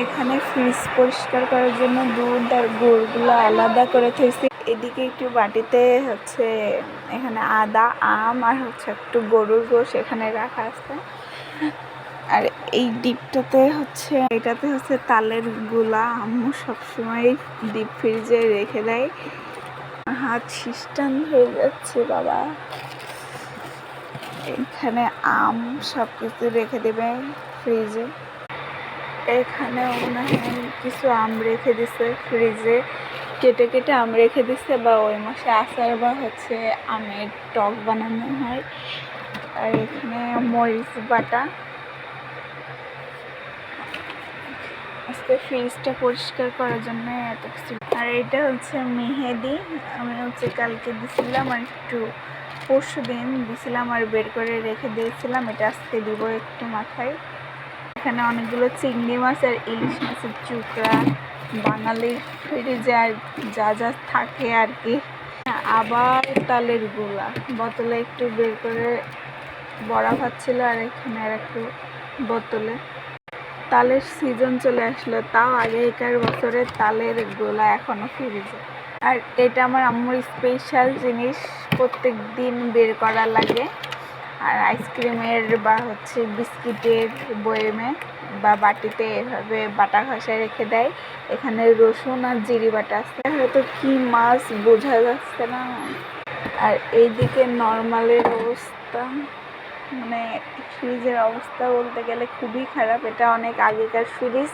এখানে ফ্রিজ পরিষ্কার করার জন্য দুধ আর গুড়গুলো আলাদা করে থেছি। এদিকে একটু বাটিতে হচ্ছে এখানে আদা, আম আর হচ্ছে একটু গরুর গোশ এখানে রাখা আছে। আর এই ডিপটাতে হচ্ছে এটাতে হচ্ছে তালের গুলা। আম্মু সবসময় ডিপ ফ্রিজে রেখে দেয়। হাত শিষ্টান হয়ে যাচ্ছে বাবা। এখানে আম সবকিছু রেখে দেবে ফ্রিজে। এখানে মনে হয় কিছু আম রেখে দিছে ফ্রিজে, কেটে কেটে আম রেখে দিচ্ছে, বা ওই মাসে আচার বা হচ্ছে আমের টক বানানো হয়। আর এখানে মরিচ বাটা। আজকে ফ্রিজটা পরিষ্কার করার জন্য এত কিছু। আর এটা হচ্ছে মেহেদি, আমি হচ্ছে কালকে দিছিলাম আর একটু পরশু দিন দিছিলাম আর বের করে রেখে দিয়েছিলাম। এটা আজকে দিব একটু মাথায়। এখানে অনেকগুলো চিংড়ি মাছ আর ইলিশ মাছের চুকরা, বাঙালির ফ্রিজে আর যা যা থাকে আর কি। আবার তালের গুলা বোতলে একটু বের করে বড়া ভাত ছিল, আর এখানে আর একটু বোতলে। তালের সিজন চলে আসলো, তাও আগেকার বছরের তালের গোলা এখনো ফ্রিজে। আর এটা আমার আম্মুর স্পেশাল জিনিস, প্রত্যেক দিন বের করা লাগে। আর আইসক্রিমের বা হচ্ছে বিস্কিটের বয়েমে বা বাটিতে এভাবে বাটা ঘষায় রেখে দেয়। এখানে রসুন আর জিরি বাটা আছে, হয়তো কি মাছ বোঝা যাচ্ছে না। আর এইদিকে নর্মালের অবস্থা, মানে ফ্রিজের অবস্থা বলতে গেলে খুবই খারাপ। এটা অনেক আগেকার ফ্রিজ,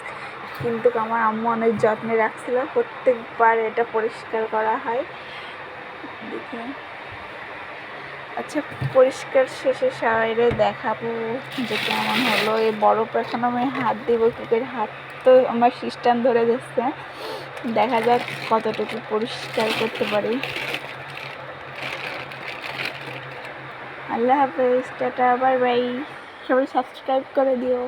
কিন্তু আমার আম্মু অনেক যত্নে রাখছিল। প্রত্যেকবার এটা পরিষ্কার করা হয়। দেখে আচ্ছা, পরিষ্কার শেষে সবাইরে দেখাবো যে কেমন হলো। এই বরফ এখন আমি হাত দিব কি করে, হাত তো আমার সিস্টেম ধরে যাচ্ছে। দেখা যাক কতটুকু পরিষ্কার করতে পারি। আল্লাহ হাফেজ, টাটা, বাই বাই। সবাই সাবস্ক্রাইব করে দিও।